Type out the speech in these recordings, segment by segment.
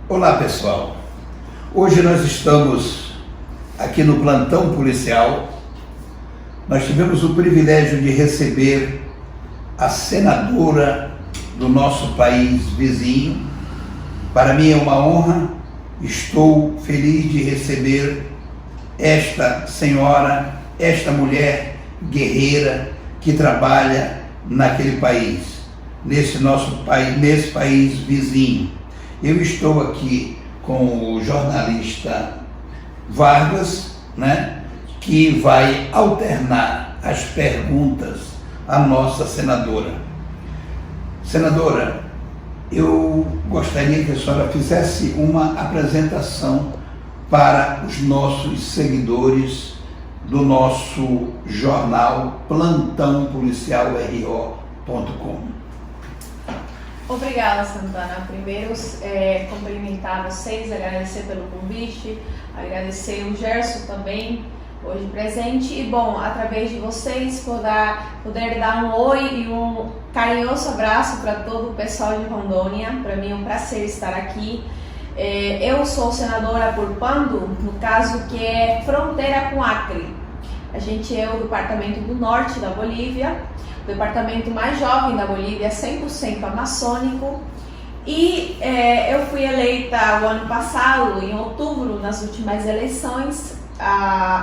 Olá pessoal, hoje nós estamos aqui no plantão policial. Nós tivemos o privilégio de receber a senadora do nosso país vizinho. Para mim é uma honra, estou feliz de receber esta senhora, esta mulher guerreira que trabalha naquele país, nesse país vizinho. Eu estou aqui com o jornalista Vargas, que vai alternar as perguntas à nossa senadora. Senadora, eu gostaria que a senhora fizesse uma apresentação para os nossos seguidores do nosso jornal Plantão Policial RO.com. Obrigada, Santana. Primeiro, cumprimentar vocês, agradecer pelo convite, agradecer o Gerson também, hoje presente. E, bom, através de vocês, poder dar um oi e um carinhoso abraço para todo o pessoal de Rondônia. Para mim é um prazer estar aqui. Eu sou senadora por Pando, no caso que é fronteira com Acre. A gente é o departamento do norte da Bolívia, o departamento mais jovem da Bolívia, 100% amazônico. E eu fui eleita o ano passado, em outubro, nas últimas eleições.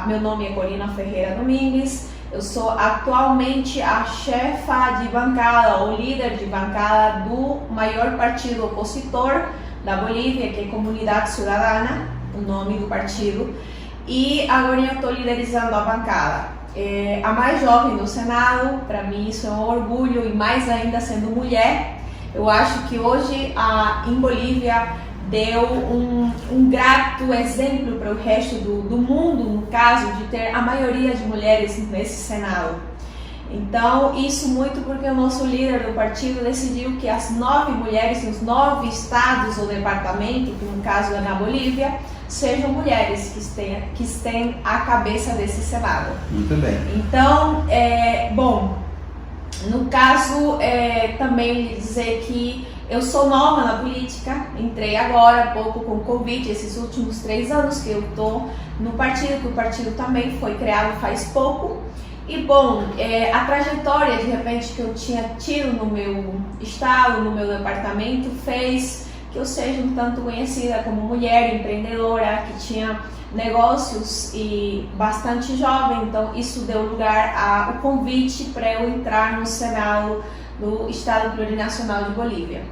Meu nome é Corina Ferreira Domingues, eu sou atualmente a chefa de bancada, ou líder de bancada do maior partido opositor da Bolívia, que é Comunidade Cidadana, o nome do partido. E agora eu estou liderizando a bancada. A mais jovem do Senado, para mim isso é um orgulho, e mais ainda sendo mulher. Eu acho que hoje em Bolívia deu um grato exemplo para o resto do mundo, no caso de ter a maioria de mulheres nesse Senado. Então, isso muito porque o nosso líder do partido decidiu que as 9 mulheres nos 9 estados ou departamentos, que no caso é na Bolívia, sejam mulheres que estejam à cabeça desse Senado. Muito bem. Então, bom, no caso, também dizer que eu sou nova na política, entrei agora há pouco com o convite, esses últimos 3 anos que eu estou no partido, que o partido também foi criado faz pouco. E bom, a trajetória de repente que eu tinha tido no meu estado, no meu departamento, fez que eu seja um tanto conhecida como mulher empreendedora, que tinha negócios e bastante jovem. Então isso deu lugar ao convite para eu entrar no Senado do Estado Plurinacional de Bolívia.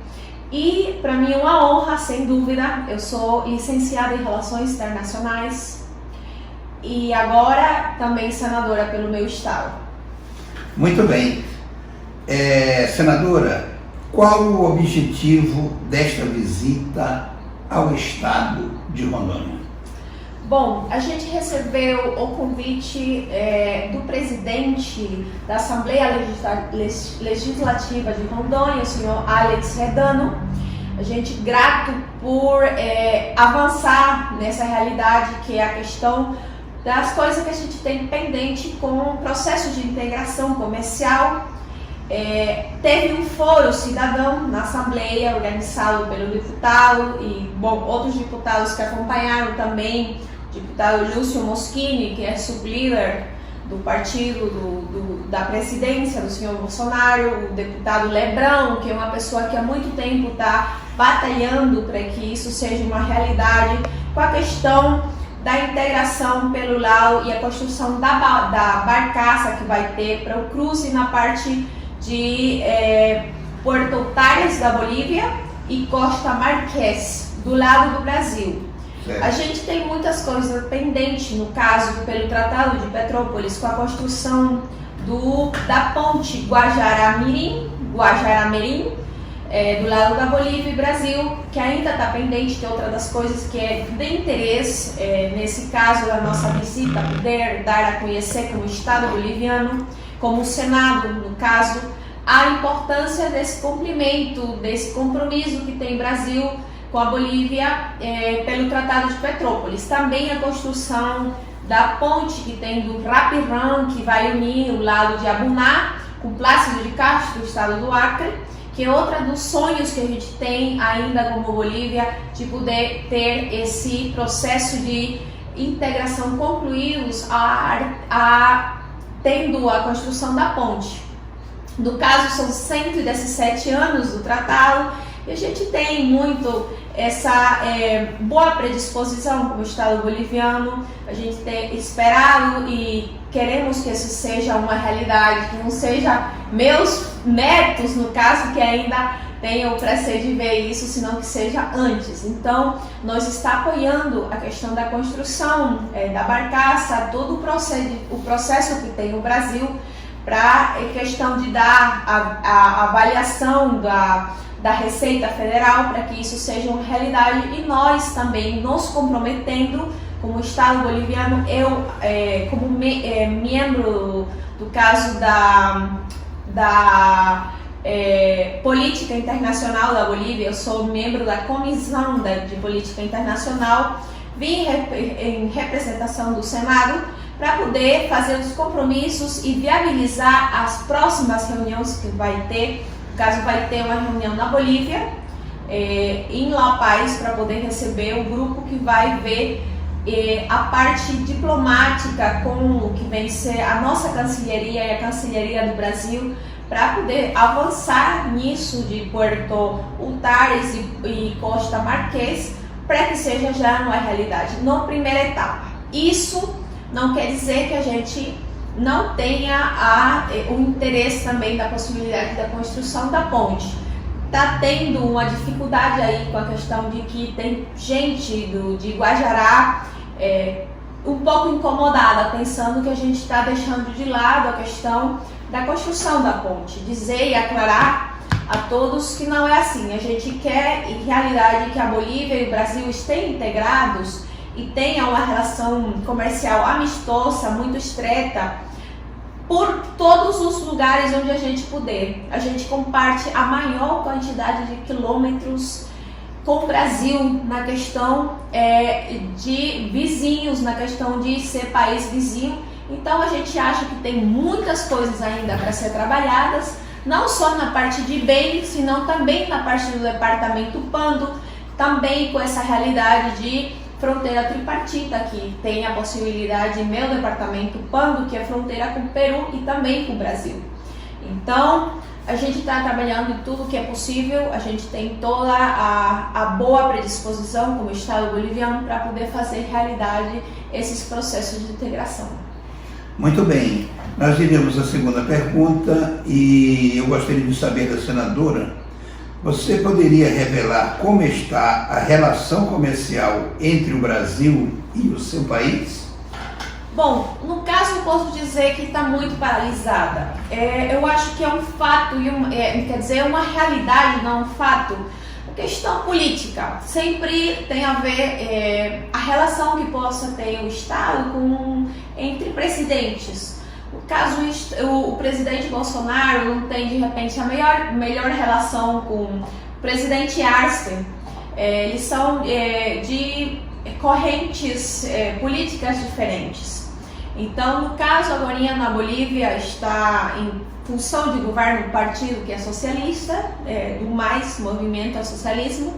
E para mim é uma honra, sem dúvida. Eu sou licenciada em Relações Internacionais e agora também senadora pelo meu estado. Muito bem. Senadora, qual o objetivo desta visita ao estado de Rondônia? Bom, a gente recebeu o convite do presidente da Assembleia Legislativa de Rondônia, o senhor Alex Redano. A gente grato por avançar nessa realidade que é a questão das coisas que a gente tem pendente com o processo de integração comercial. Teve um fórum cidadão na Assembleia, organizado pelo deputado e outros deputados que acompanharam também, o deputado Lúcio Moschini, que é sublíder do partido da presidência do senhor Bolsonaro, o deputado Lebrão, que é uma pessoa que há muito tempo está batalhando para que isso seja uma realidade, com a questão da integração pelo lado e a construção da barcaça que vai ter para o cruze na parte de Puerto Tales da Bolívia e Costa Marqués, do lado do Brasil. Certo. A gente tem muitas coisas pendentes, no caso, pelo Tratado de Petrópolis, com a construção da ponte Guajará-Mirim, do lado da Bolívia e Brasil, que ainda está pendente, que é outra das coisas que é de interesse, nesse caso da nossa visita, poder dar a conhecer como Estado boliviano, como o Senado, no caso, a importância desse cumprimento, desse compromisso que tem o Brasil com a Bolívia pelo Tratado de Petrópolis. Também a construção da ponte que tem do Rapirão, que vai unir o lado de Abuná com Plácido de Castro, do estado do Acre, porque outra dos sonhos que a gente tem ainda como Bolívia, de poder ter esse processo de integração concluídos tendo a construção da ponte. No caso, são 117 anos do tratado, e a gente tem muito essa boa predisposição como Estado boliviano. A gente tem esperado e queremos que isso seja uma realidade, que não seja meus netos, no caso, que ainda tenham o prazer de ver isso, senão que seja antes. Então, nós está apoiando a questão da construção da barcaça, todo o processo que tem no Brasil, para a questão de dar a avaliação da Receita Federal, para que isso seja uma realidade, e nós também nos comprometendo como Estado boliviano, eu como membro do caso da Política Internacional da Bolívia, eu sou membro da Comissão de Política Internacional, vim em representação do Senado para poder fazer os compromissos e viabilizar as próximas reuniões que vai ter. No caso, vai ter uma reunião na Bolívia, em La Paz, para poder receber o grupo que vai ver a parte diplomática com o que vem ser a nossa Cancilleria e a Cancilleria do Brasil, para poder avançar nisso de Puerto Ultares e Costa Marquês, para que seja já uma realidade, na primeira etapa. Isso não quer dizer que a gente não tenha o interesse também da possibilidade da construção da ponte. Está tendo uma dificuldade aí com a questão de que tem gente de Guajará um pouco incomodada, pensando que a gente está deixando de lado a questão da construção da ponte. Dizer e aclarar a todos que não é assim. A gente quer, em realidade, que a Bolívia e o Brasil estejam integrados e tenham uma relação comercial amistosa, muito estreita, por todos os lugares onde a gente puder. A gente comparte a maior quantidade de quilômetros com o Brasil na questão de vizinhos, na questão de ser país vizinho. Então a gente acha que tem muitas coisas ainda para ser trabalhadas, não só na parte de bens, senão também na parte do departamento Pando, também com essa realidade de fronteira tripartita, que tem a possibilidade, meu departamento Pando, que é fronteira com o Peru e também com o Brasil. Então, a gente está trabalhando em tudo que é possível, a gente tem toda a boa predisposição como Estado boliviano para poder fazer realidade esses processos de integração. Muito bem, nós iremos à segunda pergunta e eu gostaria de saber da senadora, você poderia revelar como está a relação comercial entre o Brasil e o seu país? Bom, no caso eu posso dizer que está muito paralisada. Eu acho que é um fato, quer dizer, é uma realidade, não um fato. A questão política sempre tem a ver a relação que possa ter o Estado entre presidentes. No caso, o presidente Bolsonaro não tem de repente a melhor relação com o presidente Arce. Eles são de correntes políticas diferentes. Então, no caso, agora na Bolívia está em função de governo um partido que é socialista, do mais movimento ao socialismo.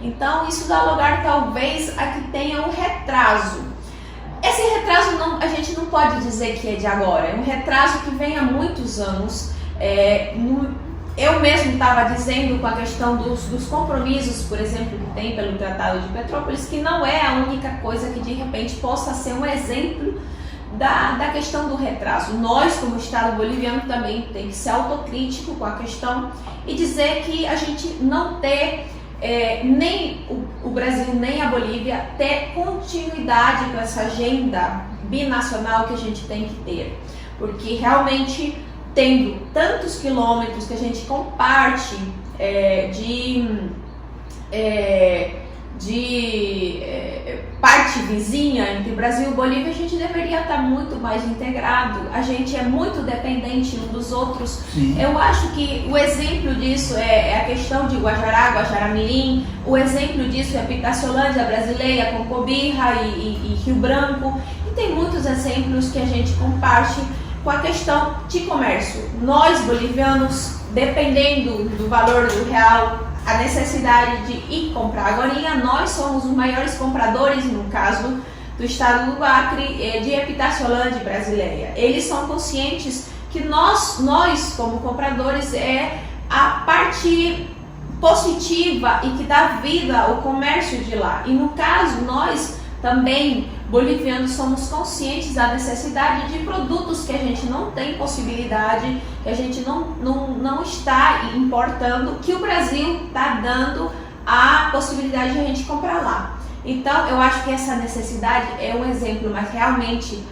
Então, isso dá lugar talvez a que tenha um retraso. Esse retraso a gente não pode dizer que é de agora, é um retraso que vem há muitos anos. Eu mesmo estava dizendo com a questão dos compromissos, por exemplo, que tem pelo Tratado de Petrópolis, que não é a única coisa que de repente possa ser um exemplo da questão do retraso. Nós, como Estado boliviano, também tem que ser autocrítico com a questão e dizer que a gente não ter nem o Brasil nem a Bolívia ter continuidade com essa agenda binacional que a gente tem que ter, porque realmente tendo tantos quilômetros que a gente comparte de parte vizinha entre Brasil e Bolívia, a gente deveria estar muito mais integrado. A gente é muito dependente um dos outros. Sim. Eu acho que o exemplo disso é a questão de Guajará, Guajará-Mirim. O exemplo disso é Pitaciolândia brasileira com Cobija e Rio Branco. E tem muitos exemplos que a gente comparte com a questão de comércio. Nós, bolivianos, dependendo do valor do real, a necessidade de ir comprar. Agora, nós somos os maiores compradores, no caso do estado do Acre, de Epitaciolândia e Brasileia. Eles são conscientes que nós como compradores, é a parte positiva e que dá vida ao comércio de lá. E no caso, nós também, bolivianos, somos conscientes da necessidade de produtos que a gente não tem possibilidade, que a gente não está importando, que o Brasil está dando a possibilidade de a gente comprar lá. Então, eu acho que essa necessidade é um exemplo, mas realmente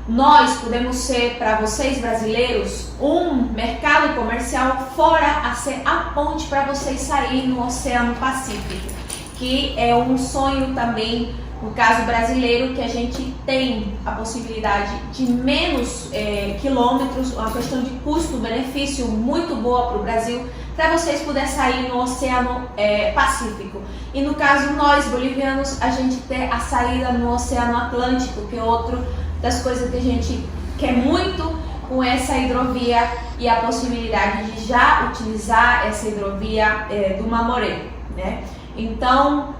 nós podemos ser, para vocês brasileiros, um mercado comercial fora a ser a ponte para vocês sair no Oceano Pacífico, que é um sonho também, no caso brasileiro, que a gente tem a possibilidade de menos quilômetros, uma questão de custo-benefício muito boa para o Brasil, para vocês poderem sair no Oceano Pacífico. E no caso, nós bolivianos, a gente ter a saída no Oceano Atlântico, que é outro das coisas que a gente quer muito com essa hidrovia e a possibilidade de já utilizar essa hidrovia do Mamoré, né? Então,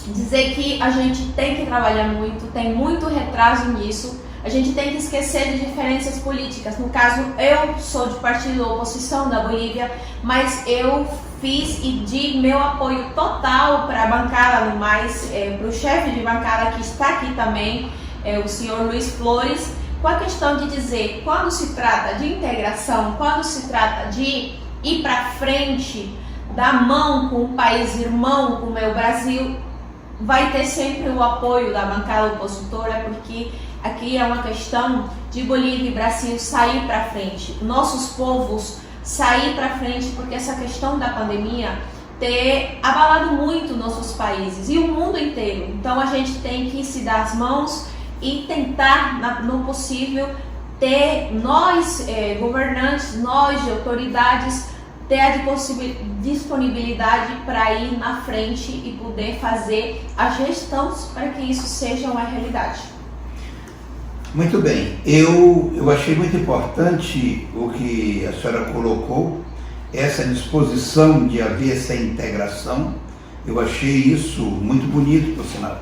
dizer que a gente tem que trabalhar muito, tem muito retraso nisso, a gente tem que esquecer de diferenças políticas. No caso, eu sou de partido oposição da Bolívia, mas eu fiz e di meu apoio total para a bancada, no mais, para o chefe de bancada que está aqui também, o senhor Luiz Flores, com a questão de dizer, quando se trata de integração, quando se trata de ir para frente, dar mão com um país irmão como é o Brasil, vai ter sempre o apoio da bancada opositora, porque aqui é uma questão de Bolívia e Brasil sair para frente, nossos povos sair para frente, porque essa questão da pandemia ter abalado muito nossos países e o mundo inteiro. Então a gente tem que se dar as mãos e tentar, no possível, ter nós, governantes, nós, autoridades, ter a disponibilidade para ir na frente e poder fazer a gestão para que isso seja uma realidade. Muito bem, eu achei muito importante o que a senhora colocou, essa disposição de haver essa integração. Eu achei isso muito bonito, por sinal.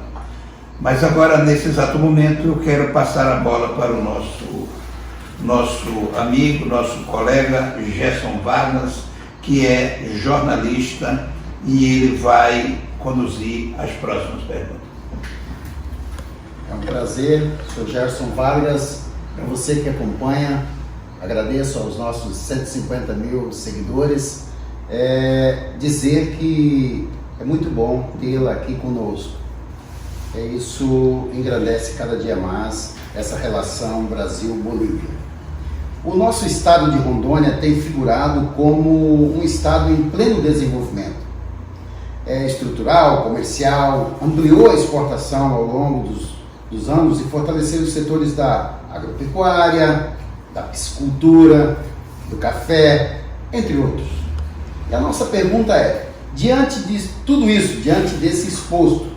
Mas agora, nesse exato momento, eu quero passar a bola para o nosso amigo, nosso colega Gerson Vargas, que é jornalista, e ele vai conduzir as próximas perguntas. É um prazer, sou Gerson Vargas, para você que acompanha, agradeço aos nossos 150 mil seguidores, dizer que é muito bom tê-la aqui conosco. Isso engrandece cada dia mais essa relação Brasil-Bolívia. O nosso estado de Rondônia tem figurado como um estado em pleno desenvolvimento. Estrutural, comercial, ampliou a exportação ao longo dos anos e fortaleceu os setores da agropecuária, da piscicultura, do café, entre outros. E a nossa pergunta é, diante de tudo isso, diante desse exposto,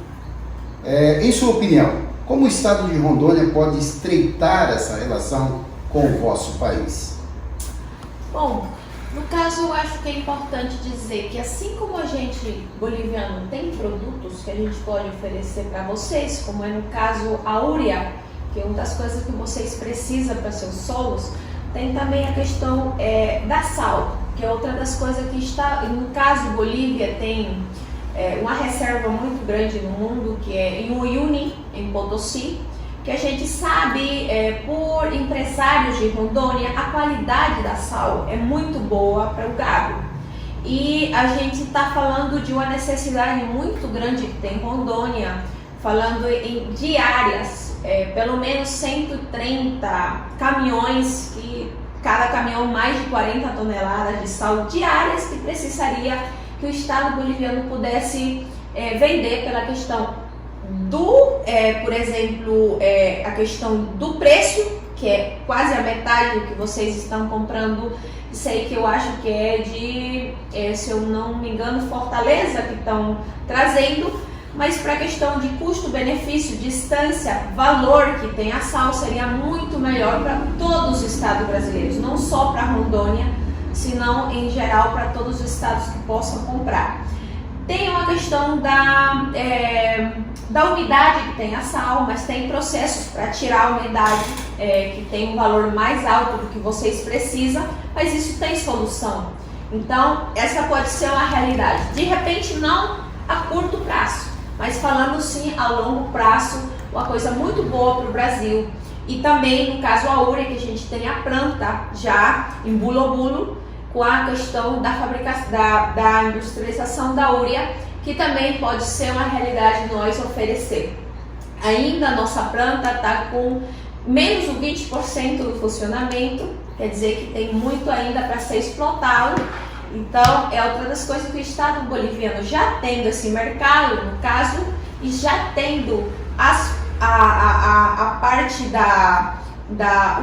em sua opinião, como o estado de Rondônia pode estreitar essa relação com o vosso país? Bom, no caso, eu acho que é importante dizer que assim como a gente, boliviano, tem produtos que a gente pode oferecer para vocês, como é no caso a urea, que é uma das coisas que vocês precisam para seus solos, tem também a questão da sal, que é outra das coisas que está, no caso Bolívia tem uma reserva muito grande no mundo, que é em Uyuni, em Potosí, que a gente sabe por empresários de Rondônia, a qualidade da sal é muito boa para o gado. E a gente está falando de uma necessidade muito grande que tem em Rondônia, falando em diárias, pelo menos 130 caminhões, que cada caminhão mais de 40 toneladas de sal diárias, que precisaria que o estado boliviano pudesse vender pela questão por exemplo, a questão do preço, que é quase a metade do que vocês estão comprando. Isso aí que eu acho que é de, se eu não me engano, Fortaleza, que estão trazendo. mas para a questão de custo-benefício, distância, valor que tem a sal, seria muito melhor para todos os estados brasileiros, não só para Rondônia, senão em geral para todos os estados que possam comprar. Tem uma questão da umidade que tem a sal, mas tem processos para tirar a umidade que tem um valor mais alto do que vocês precisam, mas isso tem solução. Então, essa pode ser uma realidade. De repente, não a curto prazo, mas falando sim a longo prazo, uma coisa muito boa para o Brasil. E também, no caso a urea, que a gente tem a planta já em Bulobulo, com a questão da fabricação, da industrialização da urea, que também pode ser uma realidade nós oferecer. Ainda a nossa planta está com menos de 20% do funcionamento, quer dizer que tem muito ainda para ser explotado. Então, é outra das coisas que o Estado boliviano já tendo esse mercado, no caso, e já tendo a parte da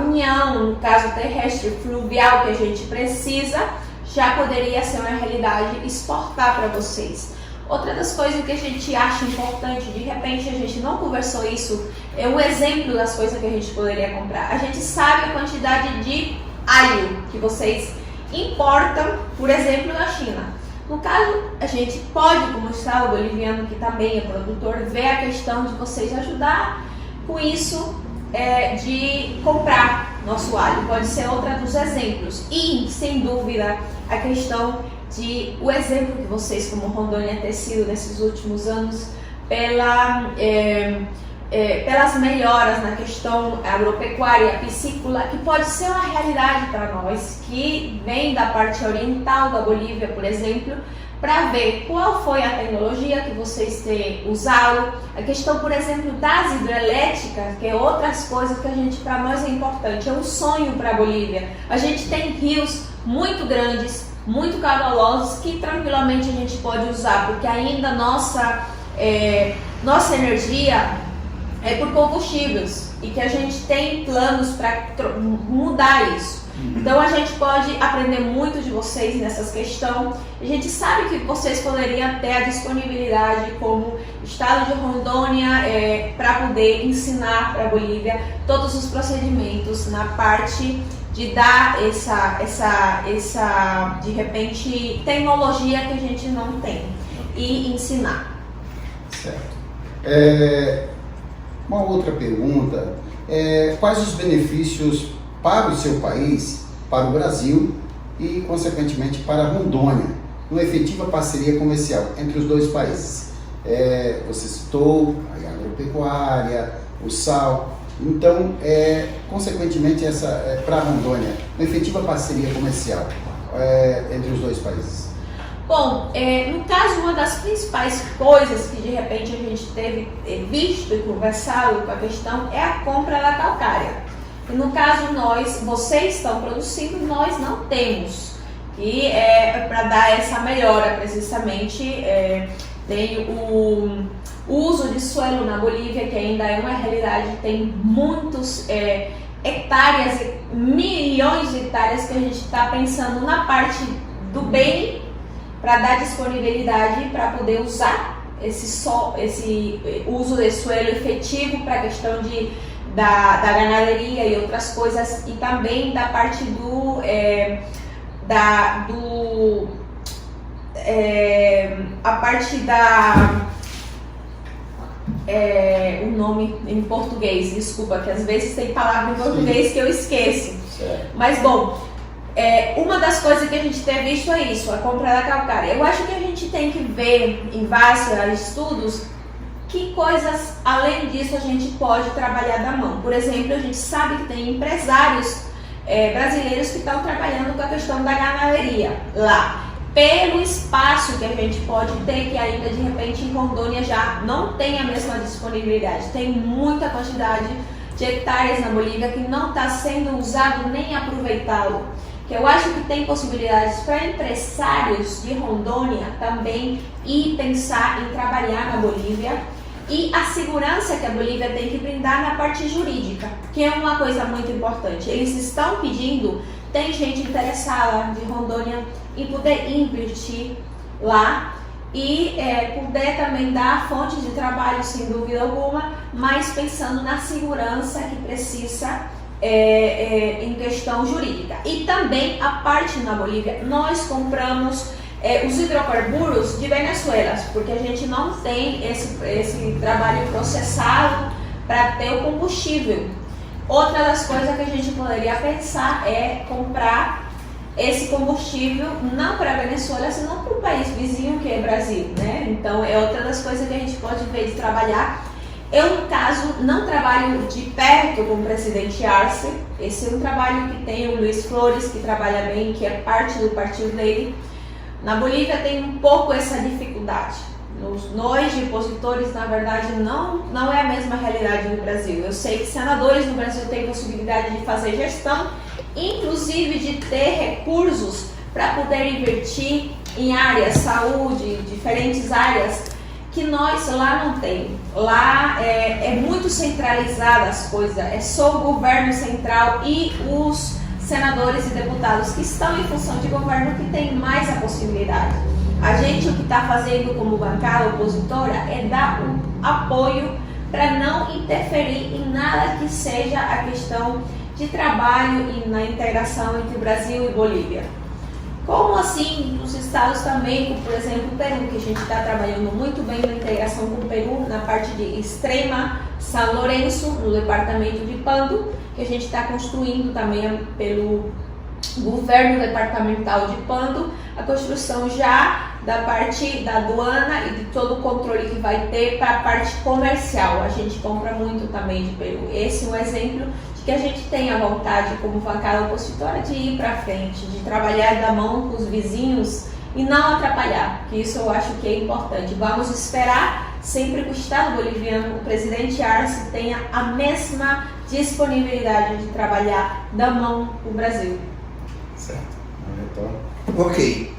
união, no caso terrestre fluvial que a gente precisa, já poderia ser uma realidade exportar para vocês. Outra das coisas que a gente acha importante, de repente a gente não conversou isso, é um exemplo das coisas que a gente poderia comprar. A gente sabe a quantidade de alho que vocês importam, por exemplo, da China. No caso, a gente pode, como Estado boliviano, que também é produtor, ver a questão de vocês ajudar com isso, de comprar nosso alho. Pode ser outra dos exemplos. E, sem dúvida, a questão de o exemplo que vocês, como Rondônia, ter sido nesses últimos anos pelas melhoras na questão agropecuária, piscícola, que pode ser uma realidade para nós, que vem da parte oriental da Bolívia, por exemplo, para ver qual foi a tecnologia que vocês têm usado, a questão, por exemplo, das hidrelétricas, que é outras coisas que para nós é importante, é um sonho para a Bolívia. A gente tem rios muito grandes, muito caudalosos, que tranquilamente a gente pode usar, porque ainda nossa energia é por combustíveis e que a gente tem planos para mudar isso. Então a gente pode aprender muito de vocês nessas questões. A gente sabe que vocês poderiam ter a disponibilidade como Estado de Rondônia para poder ensinar para a Bolívia todos os procedimentos na parte de dar essa de repente tecnologia que a gente não tem e ensinar. Certo. Uma outra pergunta, quais os benefícios para o seu país, para o Brasil e, consequentemente, para Rondônia, numa efetiva parceria comercial entre os dois países? Você citou a agropecuária, o sal, então, consequentemente, para Rondônia, uma efetiva parceria comercial entre os dois países. Bom, no caso, uma das principais coisas que de repente a gente teve visto e conversado com a questão é a compra da calcária. E no caso, vocês estão produzindo, nós não temos. E para dar essa melhora, precisamente, tem o uso de suelo na Bolívia, que ainda é uma realidade, tem muitos hectares, milhões de hectares que a gente está pensando na parte do bem, para dar disponibilidade para poder usar esse uso de suelo efetivo para a questão da ganaderia e outras coisas, e também da parte o nome em português, desculpa, que às vezes tem palavra em português que eu esqueço. Certo. Mas bom, uma das coisas que a gente tem visto é isso, a compra da calcária. Eu acho que a gente tem que ver em vários estudos que coisas além disso a gente pode trabalhar da mão. Por exemplo, a gente sabe que tem empresários brasileiros que estão trabalhando com a questão da ganaderia lá, pelo espaço que a gente pode ter, que ainda de repente em Rondônia já não tem a mesma disponibilidade. Tem muita quantidade de hectares na Bolívia que não está sendo usado nem aproveitado. Que eu acho que tem possibilidades para empresários de Rondônia também ir pensar em trabalhar na Bolívia, e a segurança que a Bolívia tem que brindar na parte jurídica, que é uma coisa muito importante. Eles estão pedindo, tem gente interessada de Rondônia em poder investir lá, e poder também dar fonte de trabalho, sem dúvida alguma, mas pensando na segurança que precisa em questão jurídica. E também a parte na Bolívia, nós compramos os hidrocarburos de Venezuela, porque a gente não tem esse trabalho processado para ter o combustível. Outra das coisas que a gente poderia pensar é comprar esse combustível não para a Venezuela, senão para o país vizinho, que é o Brasil, né? Então é outra das coisas que a gente pode ver de trabalhar. Eu, no caso, não trabalho de perto com o presidente Arce. Esse é um trabalho que tem o Luiz Flores, que trabalha bem, que é parte do partido dele. Na Bolívia tem um pouco essa dificuldade. Nós, de opositores, na verdade, não é a mesma realidade do Brasil. Eu sei que senadores no Brasil têm possibilidade de fazer gestão, inclusive de ter recursos para poder investir em áreas, saúde, diferentes áreas, que nós lá não tem. Lá é muito centralizada as coisas, é só o governo central e os senadores e deputados que estão em função de governo que tem mais a possibilidade. A gente, o que está fazendo como bancada opositora é dar um apoio para não interferir em nada que seja a questão de trabalho e na integração entre Brasil e Bolívia. Como assim nos estados também, como por exemplo o Peru, que a gente está trabalhando muito bem na integração com o Peru, na parte de Extrema São Lourenço, no departamento de Pando, que a gente está construindo também pelo governo departamental de Pando, a construção já da parte da aduana e de todo o controle que vai ter para a parte comercial. A gente compra muito também de Peru. Esse é um exemplo de que a gente tem a vontade, como bancada opositora, de ir para frente, de trabalhar da mão com os vizinhos e não atrapalhar, que isso eu acho que é importante. Vamos esperar sempre que o Estado boliviano, o presidente Arce, tenha a mesma disponibilidade de trabalhar da mão com o Brasil. Certo. Ok.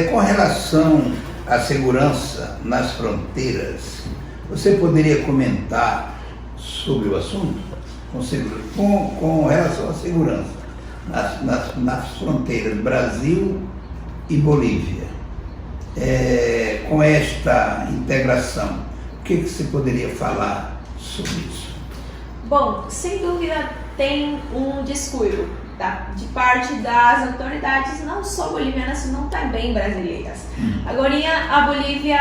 Com relação à segurança nas fronteiras, você poderia comentar sobre o assunto? Com relação à segurança nas fronteiras Brasil e Bolívia, com esta integração, o que você poderia falar sobre isso? Bom, sem dúvida tem um descuido de parte das autoridades, não só bolivianas, senão também brasileiras. Agora, a Bolívia,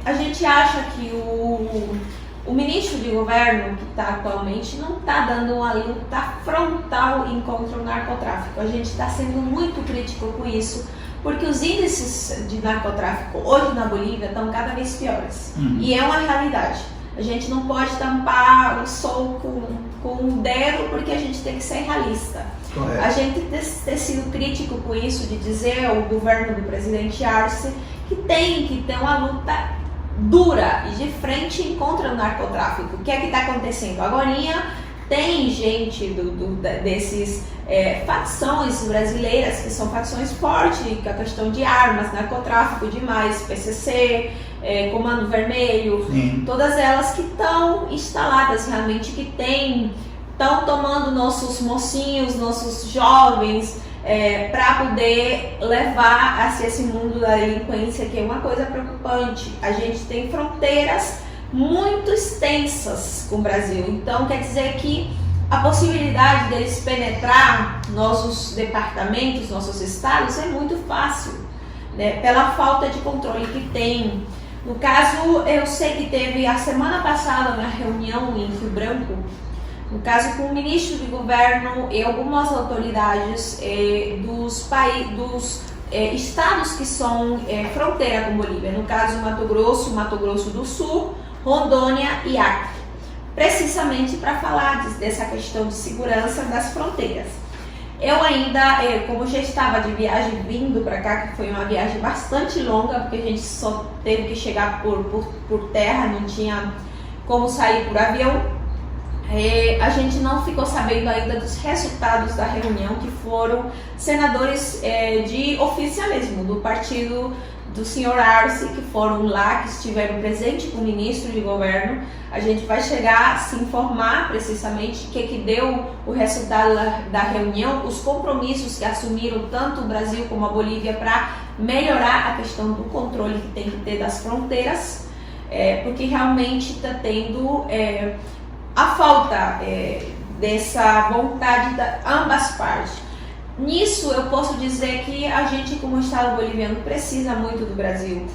a gente acha que o ministro de governo que está atualmente não está dando uma luta frontal contra o narcotráfico. A gente está sendo muito crítico com isso, porque os índices de narcotráfico hoje na Bolívia estão cada vez piores. E é uma realidade. A gente não pode tampar o sol com um dedo, porque a gente tem que ser realista. Correto. A gente ter sido crítico com isso, de dizer ao governo do presidente Arce que tem que ter uma luta dura e de frente contra o narcotráfico. O que é que está acontecendo? Agora tem gente desses facções brasileiras, que são facções fortes, que a questão de armas, narcotráfico demais, PCC, Comando Vermelho, sim, todas elas que estão instaladas realmente, que estão tomando nossos mocinhos, nossos jovens, para poder levar hacia esse mundo da delinquência, que é uma coisa preocupante. A gente tem fronteiras muito extensas com o Brasil, então quer dizer que a possibilidade deles penetrar nossos departamentos, nossos estados, é muito fácil, né, pela falta de controle que tem. No caso, eu sei que teve a semana passada uma reunião em Rio Branco, no caso com o ministro de governo e algumas autoridades dos estados que são fronteira com Bolívia, no caso Mato Grosso do Sul, Rondônia e Acre, precisamente para falar dessa questão de segurança das fronteiras. Eu ainda, como já estava de viagem vindo para cá, que foi uma viagem bastante longa, porque a gente só teve que chegar por terra, não tinha como sair por avião, a gente não ficou sabendo ainda dos resultados da reunião, que foram senadores de oficialismo do partido do senhor Arce, que foram lá, que estiveram presentes com o ministro de governo. A gente vai chegar a se informar precisamente o que deu o resultado da reunião, os compromissos que assumiram tanto o Brasil como a Bolívia para melhorar a questão do controle que tem que ter das fronteiras, porque realmente está tendo a falta dessa vontade de ambas partes. Nisso eu posso dizer que a gente, como Estado boliviano, precisa muito do Brasil.